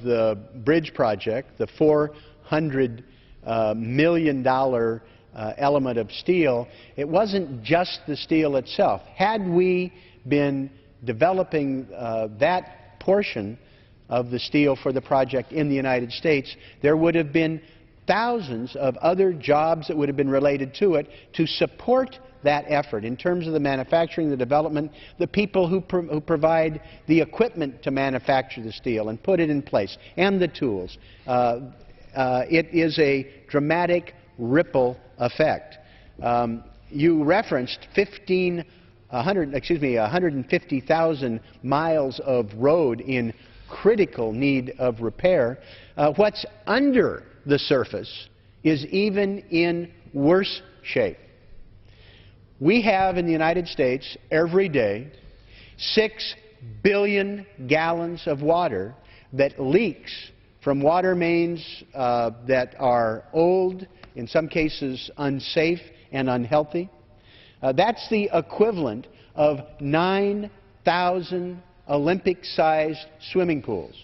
the bridge project, the $400 million element of steel, it wasn't just the steel itself. Had we been developing that portion of the steel for the project in the United States, there would have been thousands of other jobs that would have been related to it to support that effort in terms of the manufacturing, the development, the people who provide the equipment to manufacture the steel and put it in place, and the tools. It is a dramatic ripple effect. You referenced 150,000 miles of road in critical need of repair. What's under the surface is even in worse shape. We have in the United States every day 6 billion gallons of water that leaks from water mains that are old, in some cases unsafe and unhealthy. That's the equivalent of 9,000 Olympic-sized swimming pools.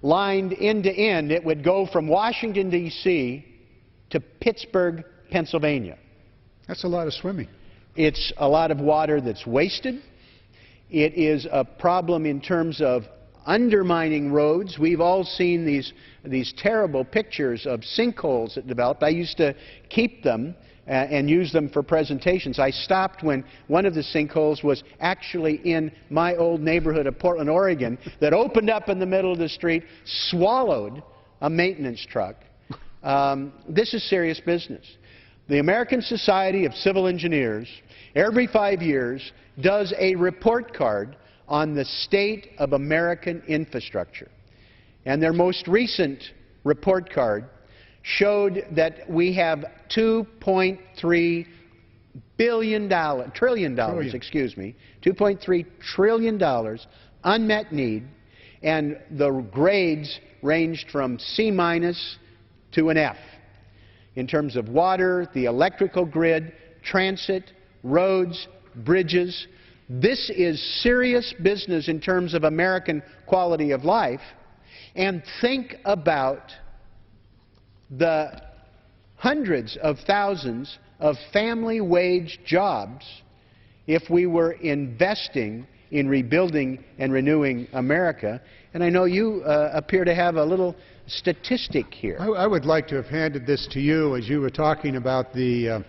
Lined end to end, it would go from Washington, D.C. to Pittsburgh, Pennsylvania. That's a lot of swimming. It's a lot of water that's wasted. It is a problem in terms of undermining roads. We've all seen these terrible pictures of sinkholes that developed. I used to keep them and use them for presentations. I stopped when one of the sinkholes was actually in my old neighborhood of Portland, Oregon, that opened up in the middle of the street, swallowed a maintenance truck. This is serious business. The American Society of Civil Engineers, every 5 years, does a report card on the state of American infrastructure. And their most recent report card showed that we have $2.3 trillion, $2.3 trillion unmet need, and the grades ranged from C- to an F in terms of water, the electrical grid, transit, roads, bridges. This is serious business in terms of American quality of life. And think about the hundreds of thousands of family wage jobs if we were investing in rebuilding and renewing America. And I know you appear to have a little statistic here. I would like to have handed this to you as you were talking about the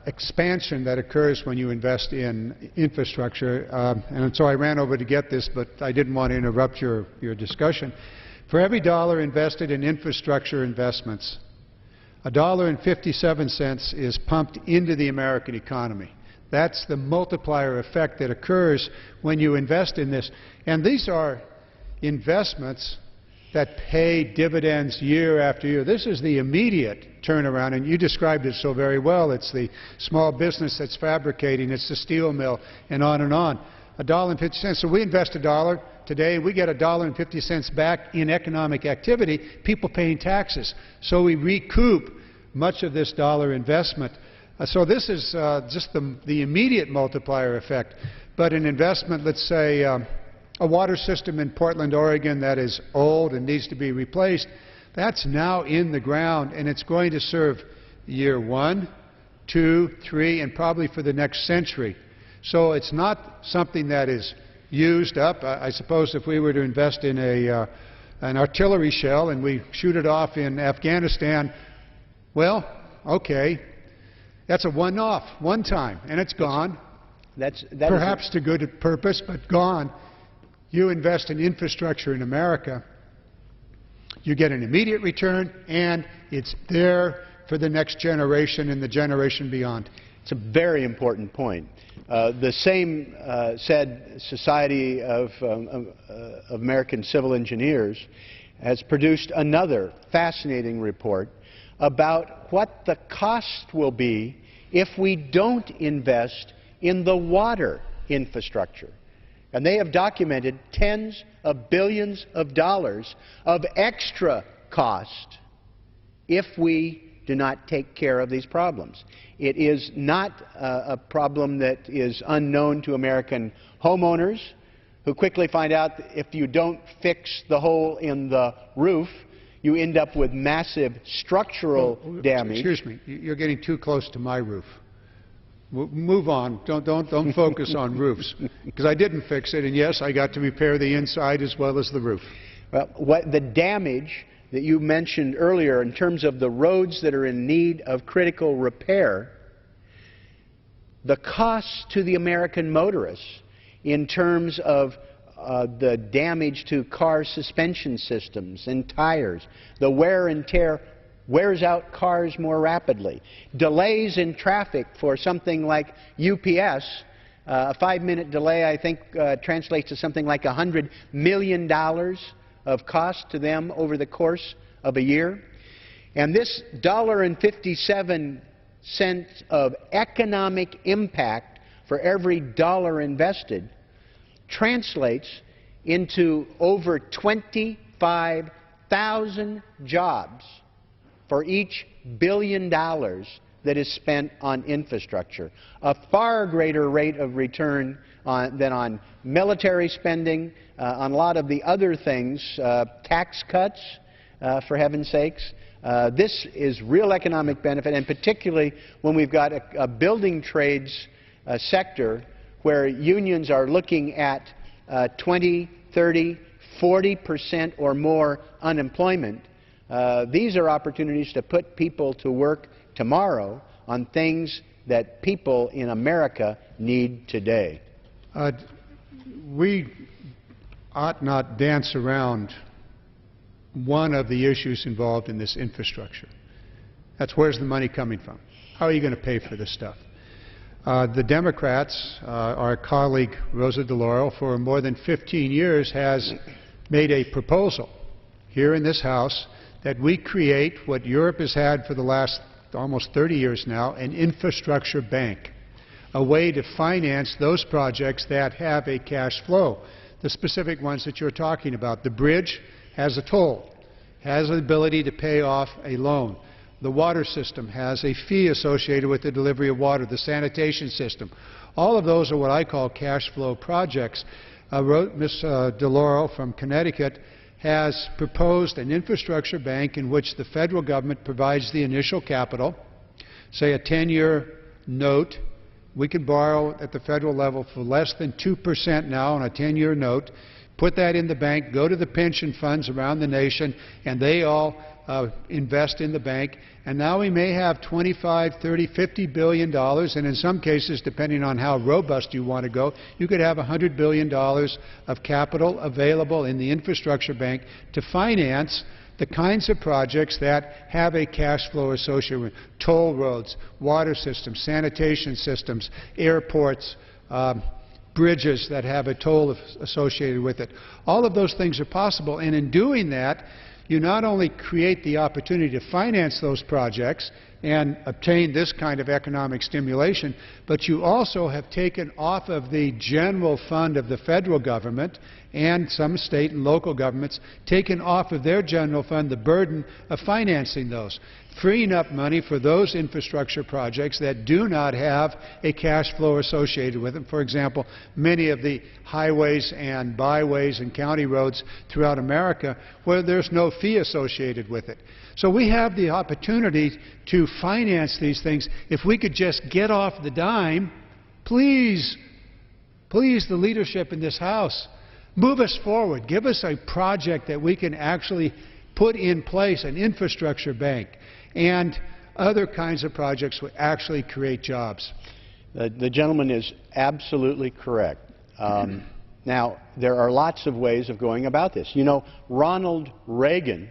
expansion that occurs when you invest in infrastructure. And so I ran over to get this, but I didn't want to interrupt your discussion. For every dollar invested in infrastructure investments, $1.57 is pumped into the American economy. That's the multiplier effect that occurs when you invest in this. And these are investments that pay dividends year after year. This is the immediate turnaround, and you described it so very well. It's the small business that's fabricating, it's the steel mill, and on and on. $1.50. So we invest $1 today, we get $1.50 back in economic activity, people paying taxes. So we recoup much of this dollar investment. So this is just the immediate multiplier effect. But an investment, let's say, a water system in Portland, Oregon that is old and needs to be replaced, that's now in the ground, and it's going to serve year 1, 2, 3, and probably for the next century. So it's not something that is used up. I suppose if we were to invest in an artillery shell and we shoot it off in Afghanistan, well, okay, that's a one-off, one time, and it's gone. That perhaps to good purpose, but gone. You invest in infrastructure in America, you get an immediate return, and it's there for the next generation and the generation beyond. It's a very important point. The same said Society of American Civil Engineers has produced another fascinating report about what the cost will be if we don't invest in the water infrastructure. And they have documented tens of billions of dollars of extra cost if we do not take care of these problems. It is not a problem that is unknown to American homeowners who quickly find out that if you don't fix the hole in the roof, you end up with massive structural damage. Excuse me, you're getting too close to my roof. Move on. Don't focus on roofs, because I didn't fix it, and yes, I got to repair the inside as well as the roof. Well, the damage that you mentioned earlier in terms of the roads that are in need of critical repair, the costs to the American motorists in terms of the damage to car suspension systems and tires, the wear and tear wears out cars more rapidly. Delays in traffic for something like UPS, a 5-minute delay I think translates to something like $100 million of cost to them over the course of a year. And this $1.57 of economic impact for every dollar invested translates into over 25,000 jobs for each $1 billion that is spent on infrastructure, a far greater rate of return than on military spending, on a lot of the other things, tax cuts, for heaven's sakes. This is real economic benefit, and particularly when we've got a building trades sector where unions are looking at 20, 30, 40% or more unemployment. These are opportunities to put people to work tomorrow on things that people in America need today. We ought not dance around one of the issues involved in this infrastructure. That's where's the money coming from? How are you going to pay for this stuff? The Democrats, our colleague Rosa DeLauro, for more than 15 years has made a proposal here in this House that we create what Europe has had for the last almost 30 years now, an infrastructure bank, a way to finance those projects that have a cash flow, the specific ones that you're talking about. The bridge has a toll, has the ability to pay off a loan. The water system has a fee associated with the delivery of water, the sanitation system. All of those are what I call cash flow projects. Ms. DeLauro from Connecticut has proposed an infrastructure bank in which the federal government provides the initial capital, say a 10-year note. We could borrow at the federal level for less than 2% now on a 10-year note, put that in the bank, go to the pension funds around the nation, and they all invest in the bank. And now we may have $25, $30, $50 billion, and in some cases, depending on how robust you want to go, you could have $100 billion of capital available in the infrastructure bank to finance the kinds of projects that have a cash flow associated with toll roads, water systems, sanitation systems, airports, bridges that have a toll associated with it. All of those things are possible, and in doing that, you not only create the opportunity to finance those projects and obtain this kind of economic stimulation, but you also have taken off of the general fund of the federal government and some state and local governments, taken off of their general fund the burden of financing those, freeing up money for those infrastructure projects that do not have a cash flow associated with them. For example, many of the highways and byways and county roads throughout America where there's no fee associated with it. So we have the opportunity to finance these things. If we could just get off the dime, please, the leadership in this House, move us forward. Give us a project that we can actually put in place, an infrastructure bank, and other kinds of projects would actually create jobs. The gentleman is absolutely correct. Now, there are lots of ways of going about this. You know, Ronald Reagan